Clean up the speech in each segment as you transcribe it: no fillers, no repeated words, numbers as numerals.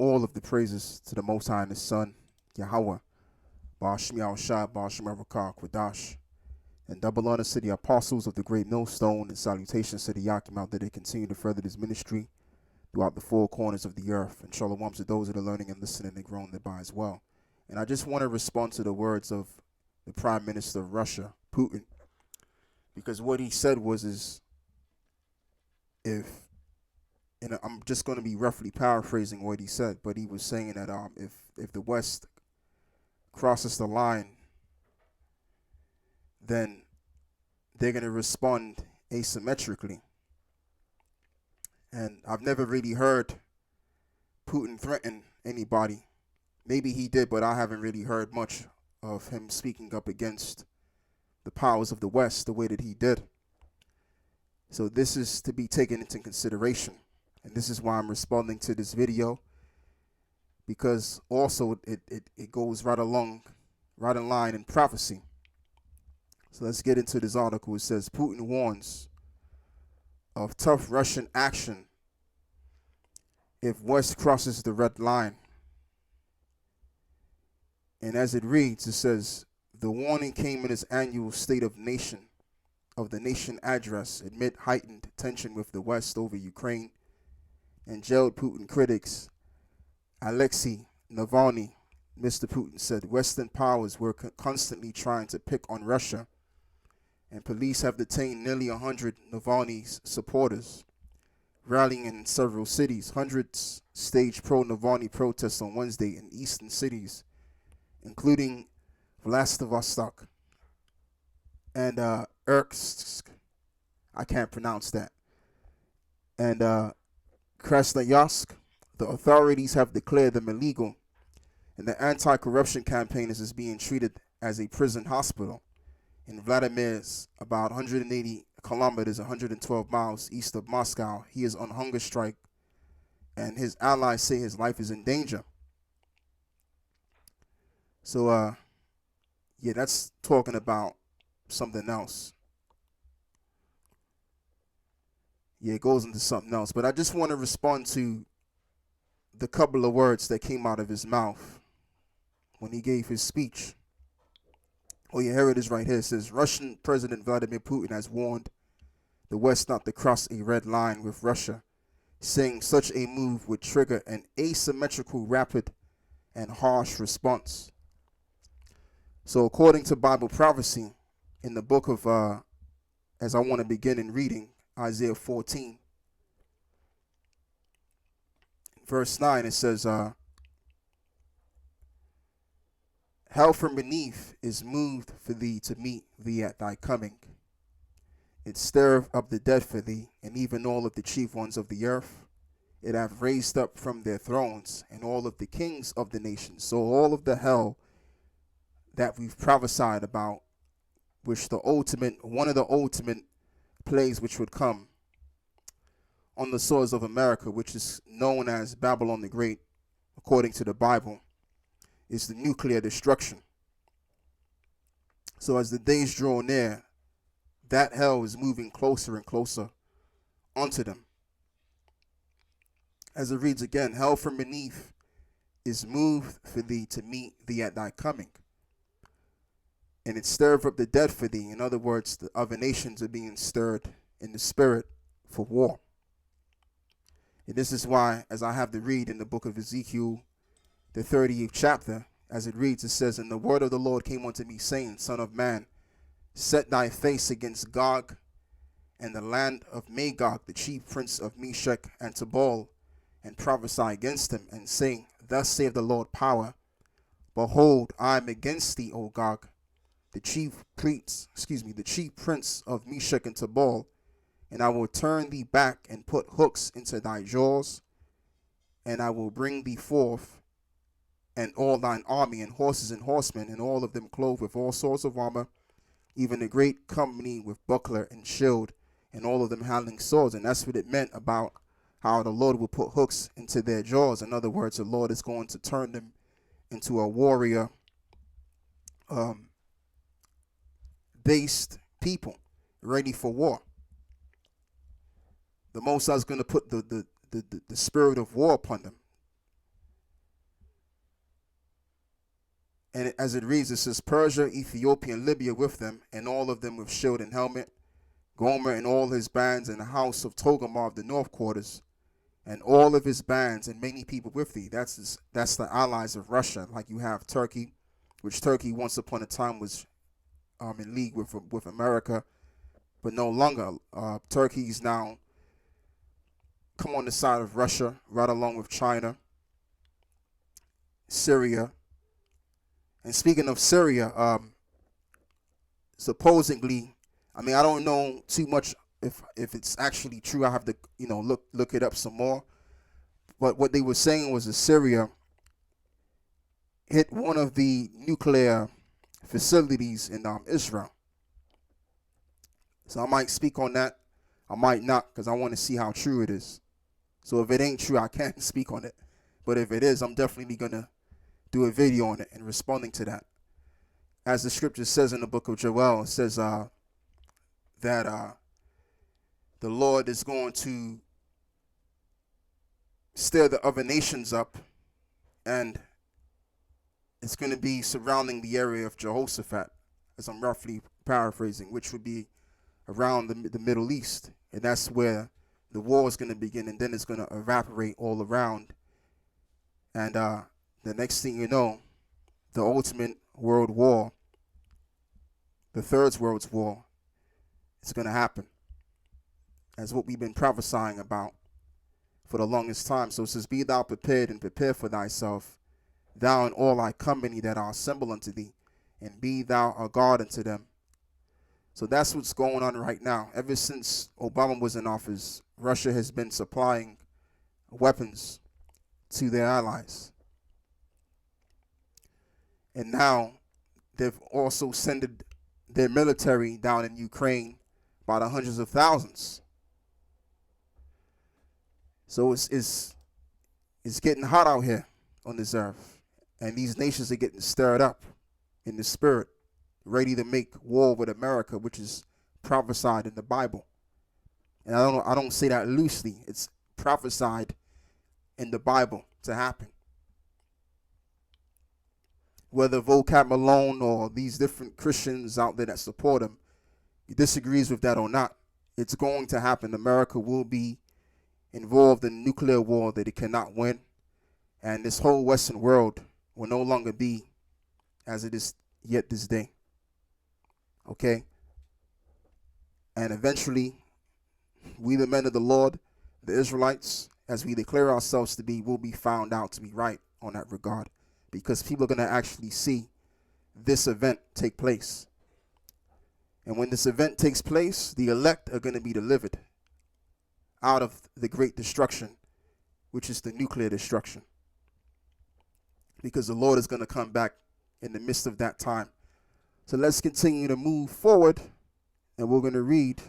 all of the praises to the Most High and His Son, Yahweh, Ba'ashmi al-Shah, Ba'ashmi al-Rakah, Quadash, and double honor to the apostles of the great millstone, and salutations to the Yakim out there that continue to further this ministry throughout the four corners of the earth, and shalom to those that are learning and listening and growing thereby as well. And I just want to respond to the words of the Prime Minister of Russia, Putin, because what he said is if, and I'm just going to be roughly paraphrasing what he said, but he was saying that if the West crosses the line, then they're going to respond asymmetrically. And I've never really heard Putin threaten anybody. Maybe he did, but I haven't really heard much of him speaking up against the powers of the West the way that he did. So this is to be taken into consideration. And this is why I'm responding to this video, because also it goes right in line in prophecy. So let's get into this article. It says, Putin warns of tough Russian action if West crosses the red line. And as it reads, it says, the warning came in his annual State of the Nation address amid heightened tension with the West over Ukraine and jailed Putin critics Alexei Navalny. Mr. Putin said Western powers were constantly trying to pick on Russia, and police have detained nearly 100 Navalny's supporters, rallying in several cities. Hundreds staged pro-Navalny protests on Wednesday in eastern cities, including Vladivostok and Irkutsk, I can't pronounce that, and Krasnoyarsk. The authorities have declared them illegal, and the anti-corruption campaign is being treated as a prison hospital. In Vladimir's, about 180 kilometers, 112 miles east of Moscow, he is on hunger strike, and his allies say his life is in danger. So, yeah, that's talking about something else. Yeah, it goes into something else. But I just want to respond to the couple of words that came out of his mouth when he gave his speech. Oh, yeah, here it is right here. It says, Russian President Vladimir Putin has warned the West not to cross a red line with Russia, saying such a move would trigger an asymmetrical, rapid, and harsh response. So according to Bible prophecy, in the book of, as I want to begin in reading, Isaiah 14, verse 9, it says, hell from beneath is moved for thee to meet thee at thy coming. It stirreth up the dead for thee, and even all of the chief ones of the earth. It hath raised up from their thrones, and all of the kings of the nations. So all of the hell that we've prophesied about, which one of the ultimate plagues which would come on the soils of America, which is known as Babylon the Great, according to the Bible, is the nuclear destruction. So as the days draw near, that hell is moving closer and closer onto them. As it reads again, hell from beneath is moved for thee to meet thee at thy coming. And it stirreth up the dead for thee. In other words, the other nations are being stirred in the spirit for war. And this is why, as I have to read in the book of Ezekiel, the 30th chapter, as it reads, it says, and the word of the Lord came unto me, saying, Son of man, set thy face against Gog and the land of Magog, the chief prince of Meshech and Tubal, and prophesy against him, and saying, Thus saith the Lord power, behold, I am against thee, O Gog, the chief prince of Meshech and Tubal, and I will turn thee back and put hooks into thy jaws, and I will bring thee forth, and all thine army, and horses and horsemen, and all of them clothed with all sorts of armor, even a great company with buckler and shield, and all of them handling swords. And that's what it meant about how the Lord will put hooks into their jaws. In other words, the Lord is going to turn them into a warrior based people ready for war. The Most High is going to put the spirit of war upon them. And as it reads, it says, Persia, Ethiopia, and Libya with them, and all of them with shield and helmet, Gomer and all his bands, and the house of Togarmah of the north quarters, and all of his bands, and many people with thee. That's the allies of Russia. Like you have Turkey, which Turkey once upon a time was in league with America, but no longer. Turkey's now come on the side of Russia, right along with China, Syria. And speaking of Syria, supposedly, I mean, I don't know too much if it's actually true. I have to, look it up some more. But what they were saying was that Syria hit one of the nuclear facilities in Israel. So I might speak on that. I might not, because I want to see how true it is. So if it ain't true, I can't speak on it. But if it is, I'm definitely going to do a video on it and responding to that. As the scripture says in the book of Joel, it says that the Lord is going to stir the other nations up, and it's going to be surrounding the area of Jehoshaphat, as I'm roughly paraphrasing, which would be around the Middle East. And that's where the war is going to begin, and then it's going to evaporate all around. And the next thing you know, the ultimate world war, the third world war, is going to happen. That's what we've been prophesying about for the longest time. So it says, be thou prepared and prepare for thyself, thou and all thy company that are assembled unto thee, and be thou a guard unto them. So that's what's going on right now. Ever since Obama was in office, Russia has been supplying weapons to their allies. And now they've also sent their military down in Ukraine by the hundreds of thousands. So it's getting hot out here on this earth. And these nations are getting stirred up in the spirit, ready to make war with America, which is prophesied in the Bible. And I don't say that loosely. It's prophesied in the Bible to happen. Whether Vocab Malone or these different Christians out there that support him disagrees with that or not, it's going to happen. America will be involved in a nuclear war that it cannot win. And this whole Western world will no longer be as it is yet this day. Okay? And eventually, we the men of the Lord, the Israelites, as we declare ourselves to be, will be found out to be right on that regard. Because people are going to actually see this event take place. And when this event takes place, the elect are going to be delivered out of the great destruction, which is the nuclear destruction. Because the Lord is going to come back in the midst of that time. So let's continue to move forward, and we're going to read.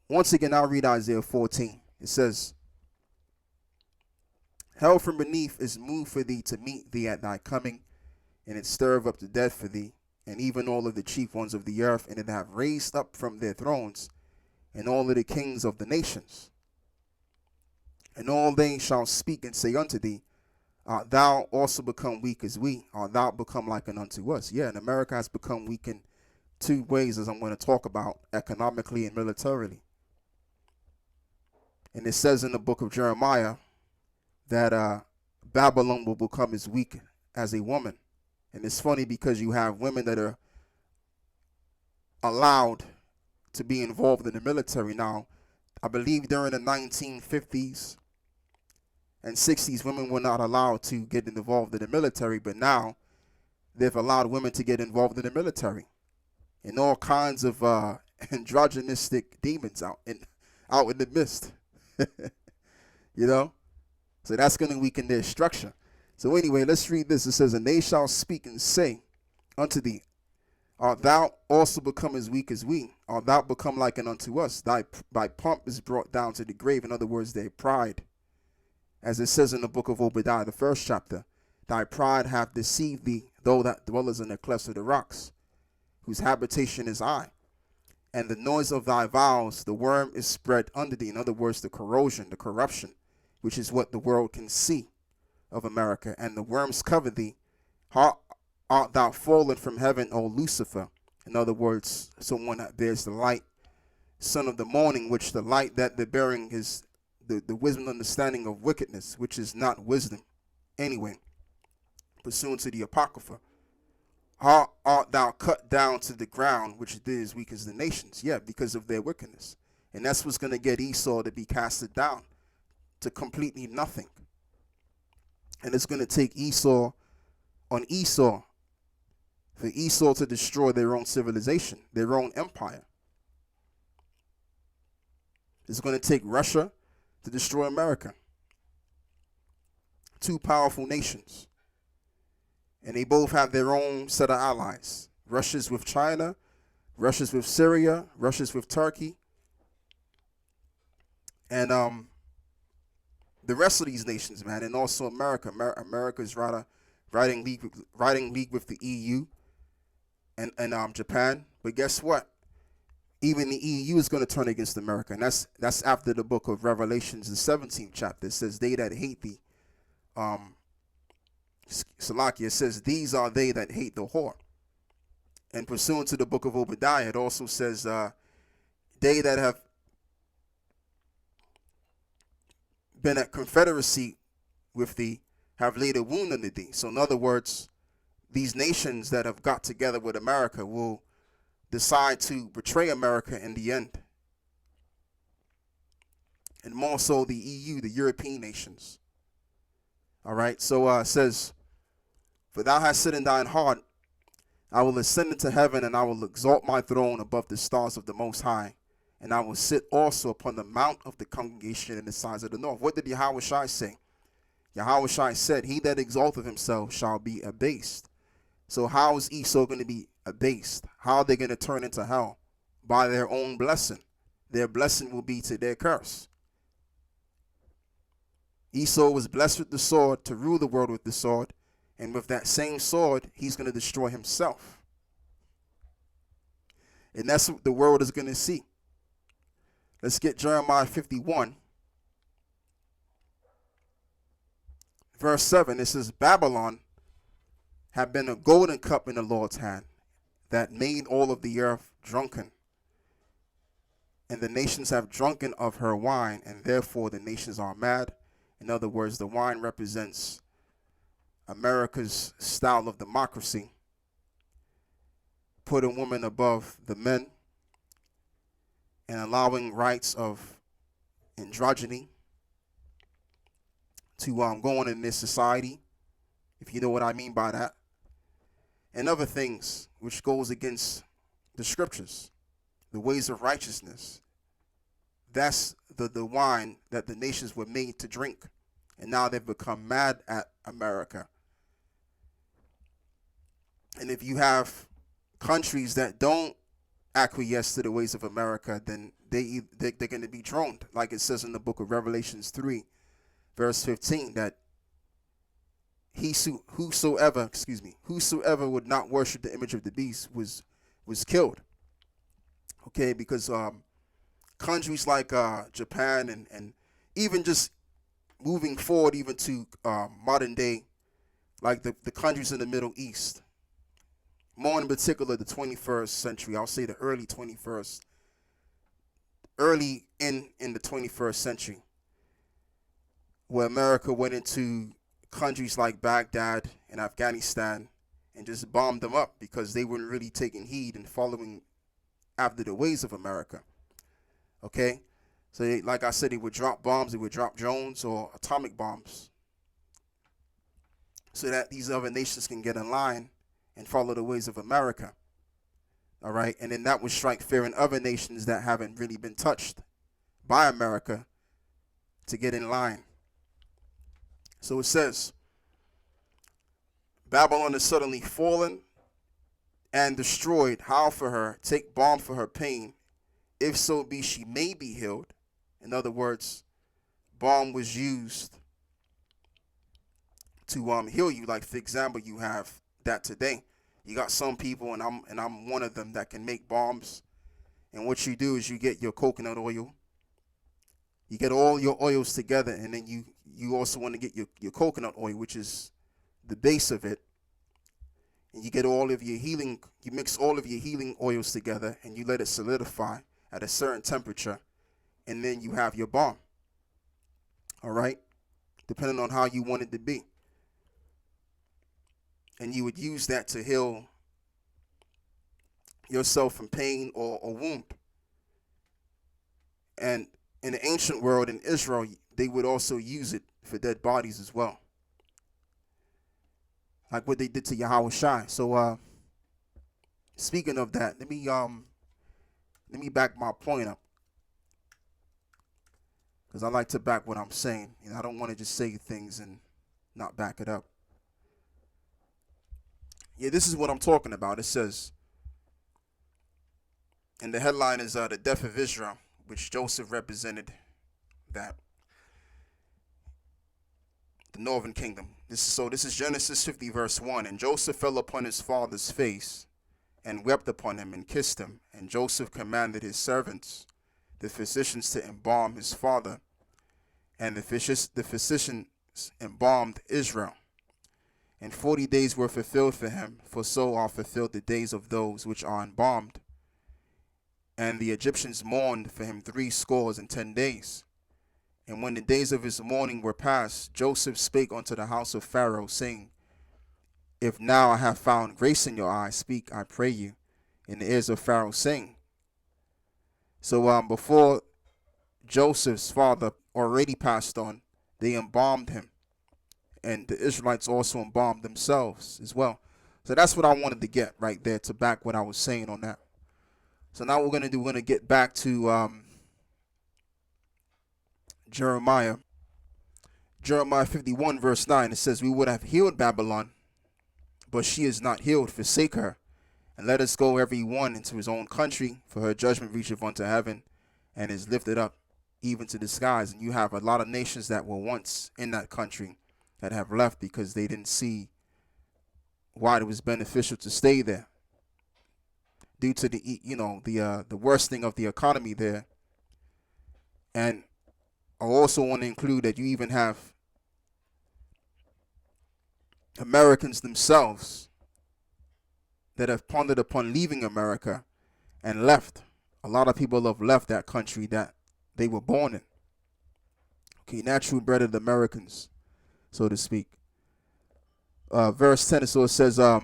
Once again, I'll read Isaiah 14. It says, hell from beneath is moved for thee to meet thee at thy coming, and it stirreth up the dead for thee, and even all of the chief ones of the earth, and it have raised up from their thrones, and all of the kings of the nations. And all they shall speak and say unto thee, art thou also become weak as we? Art thou become like unto us? Yeah, and America has become weak in two ways, as I'm going to talk about, economically and militarily. And it says in the book of Jeremiah that Babylon will become as weak as a woman. And it's funny because you have women that are allowed to be involved in the military now. I believe during the 1950s and 60s, women were not allowed to get involved in the military, but now they've allowed women to get involved in the military. And all kinds of androgynistic demons out in the midst. You know? So that's going to weaken their structure. So anyway, let's read this. It says, and they shall speak and say unto thee, art thou also become as weak as we? Art thou become like unto us? Thy pomp is brought down to the grave. In other words, their pride. As it says in the book of Obadiah, the 1st chapter, thy pride hath deceived thee, though that dwellers in the clefts of the rocks, whose habitation is I. And the noise of thy vows, the worm is spread under thee. In other words, the corrosion, the corruption, which is what the world can see of America. And the worms cover thee, How art thou fallen from heaven, O Lucifer? In other words, someone that bears the light, son of the morning, which the light that they're bearing is the wisdom and understanding of wickedness, which is not wisdom anyway, pursuant to the Apocrypha. How art thou cut down to the ground, which it is weak as the nations? Yeah, because of their wickedness. And that's what's going to get Esau to be casted down to completely nothing. And it's going to take Esau on Esau for Esau to destroy their own civilization, their own empire. It's going to take Russia to destroy America. Two powerful nations. And they both have their own set of allies. Russia's with China, Russia's with Syria, Russia's with Turkey. And the rest of these nations, man, and also America. America is riding league with the EU and Japan. But guess what? Even the EU is going to turn against America. And that's after the book of Revelations, the 17th chapter. It says, they that hate thee. Salakia says, these are they that hate the whore. And pursuant to the book of Obadiah, it also says, they that have been at confederacy with thee have laid a wound unto thee. So in other words, these nations that have got together with America will decide to betray America in the end. And more so the EU, the European nations. All right, so it says, for thou hast said in thine heart, I will ascend into heaven, and I will exalt my throne above the stars of the Most High, and I will sit also upon the mount of the congregation in the sides of the north. What did Yahushua say? Yahushua said, he that exalteth himself shall be abased. So how is Esau going to be abased? How are they going to turn into hell? By their own blessing. Their blessing will be to their curse. Esau was blessed with the sword to rule the world with the sword. And with that same sword, he's going to destroy himself. And that's what the world is going to see. Let's get Jeremiah 51. Verse 7, it says, Babylon have been a golden cup in the Lord's hand that made all of the earth drunken. And the nations have drunken of her wine, and therefore the nations are mad. In other words, the wine represents America's style of democracy, putting women above the men and allowing rights of androgyny to go on in this society, if you know what I mean by that, and other things which goes against the scriptures, the ways of righteousness. That's the wine that the nations were made to drink, and now they've become mad at America. And if you have countries that don't acquiesce to the ways of America, then they're going to be droned, like it says in the book of Revelations 3, verse 15, that whosoever would not worship the image of the beast was killed. Okay, because countries like Japan and even just moving forward even to modern day, like the countries in the Middle East, more in particular the 21st century, I'll say the early in the 21st century, where America went into countries like Baghdad and Afghanistan and just bombed them up because they weren't really taking heed and following after the ways of America. Okay, so like I said, they would drop bombs, they would drop drones or atomic bombs so that these other nations can get in line and follow the ways of America. All right, and then that would strike fear in other nations that haven't really been touched by America to get in line. So it says, Babylon is suddenly fallen and destroyed. Howl for her, take balm for her pain. If so be she may be healed. In other words, balm was used to heal you. Like, for example, you have that today. You got some people, and I'm one of them, that can make balms. And what you do is you get your coconut oil. You get all your oils together, and then you also want to get your coconut oil, which is the base of it. and you get all of your healing, you mix all of your healing oils together and you let it solidify at a certain temperature, and then you have your balm. All right, depending on how you want it to be. And you would use that to heal yourself from pain or a wound. And in the ancient world in Israel, they would also use it for dead bodies as well, like what they did to Yahweh Shai. So speaking of that, let me back my point up, because I like to back what I'm saying. I don't want to just say things and not back it up. Yeah, this is what I'm talking about. It says, and the headline is the death of Israel, which Joseph represented, that the northern kingdom. This is Genesis 50 verse 1. And Joseph fell upon his father's face and wept upon him and kissed him. And Joseph commanded his servants, the physicians, to embalm his father. And the physicians embalmed Israel. And 40 days were fulfilled for him, for so are fulfilled the days of those which are embalmed. And the Egyptians mourned for him 70 days. And when the days of his mourning were past, Joseph spake unto the house of Pharaoh, saying, If now I have found grace in your eyes, speak, I pray you, in the ears of Pharaoh, saying. So before Joseph's father already passed on, they embalmed him. And the Israelites also embalmed themselves as well. So that's what I wanted to get right there, to back what I was saying on that. So now what we're going to get back to Jeremiah 51 verse 9. It says, We would have healed Babylon, but she is not healed. Forsake her, and let us go every one into his own country, for her judgment reacheth unto heaven, and is lifted up even to the skies. And you have a lot of nations that were once in that country that have left because they didn't see why it was beneficial to stay there, due to the worsening of the economy there. And I also want to include that you even have Americans themselves that have pondered upon leaving America and left. A lot of people have left that country that they were born in. Okay, natural bred Americans, so to speak. Verse 10, so it says, The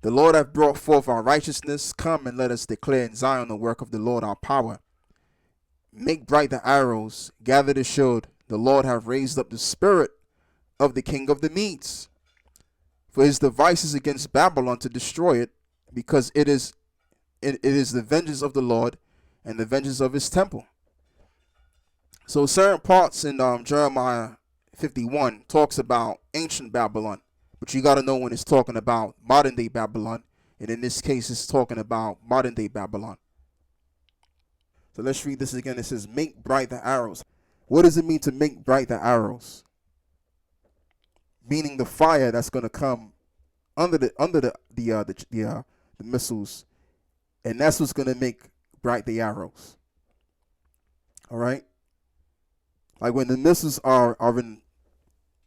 Lord hath brought forth our righteousness. Come and let us declare in Zion the work of the Lord our power. Make bright the arrows, gather the shield. The Lord hath raised up the spirit of the king of the Medes. For his devices against Babylon to destroy it, because it is the vengeance of the Lord and the vengeance of his temple. So certain parts in Jeremiah 51 talks about ancient Babylon, but you got to know when it's talking about modern day Babylon, and in this case it's talking about modern day Babylon. So let's read this again. It says, make bright the arrows. What does it mean to make bright the arrows? Meaning the fire that's going to come under the missiles, and that's what's going to make bright the arrows. All right. Like when the missiles are in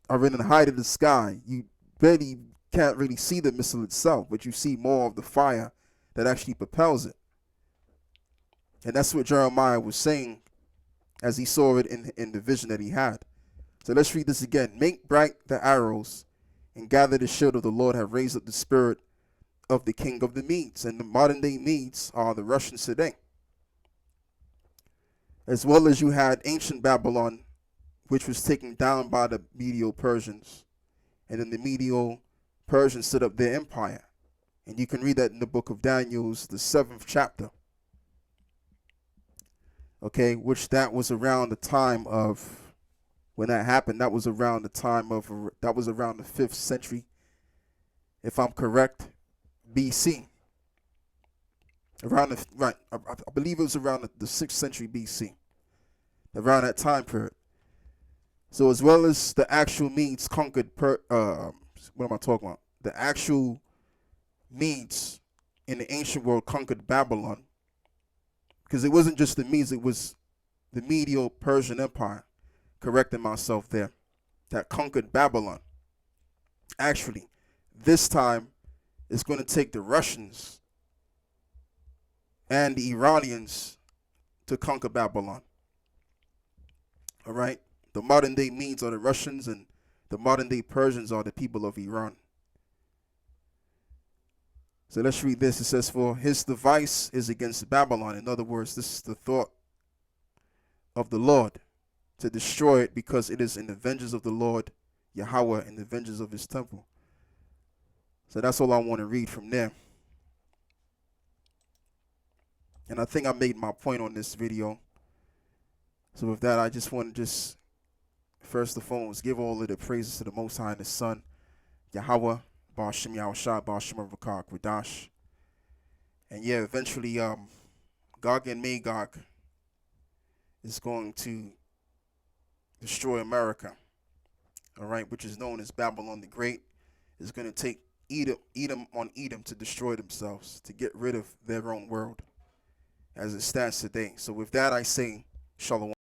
the height of the sky, you barely can't really see the missile itself, but you see more of the fire that actually propels it. And that's what Jeremiah was saying as he saw it in the vision that he had. So let's read this again. Make bright the arrows and gather the shield of the Lord have raised up the spirit of the king of the Medes. And the modern day Medes are the Russians today. As well as you had ancient Babylon, which was taken down by the Medo-Persians. And then the Medo-Persians set up their empire. And you can read that in the book of Daniel's, the 7th chapter. Okay, which that was around the time of, when that happened, that was around the 5th century, if I'm correct, BC. I believe it was around the 6th century BC, around that time period. So as well as the actual Medes conquered, what am I talking about? The actual Medes in the ancient world conquered Babylon. Because it wasn't just the Medes, it was the Medo-Persian Empire, correcting myself there, that conquered Babylon. Actually, this time it's going to take the Russians and the Iranians to conquer Babylon. All right? The modern day Medes are the Russians, and the modern day Persians are the people of Iran. So let's read this. It says, for his device is against Babylon. In other words, this is the thought of the Lord, to destroy it, because it is in the vengeance of the Lord Yahweh, in the vengeance of his temple. So that's all I want to read from there. And I think I made my point on this video. So with that, I just want to first and foremost, give all of the praises to the Most High and His Son, Yahweh, Ba'ashem Yahushua, Ba'ashem Rakak, Radash. And yeah, eventually, Gog and Magog is going to destroy America, all right, which is known as Babylon the Great. Is going to take Edom on Edom to destroy themselves, to get rid of their own world as it stands today. So with that, I say, Shalom.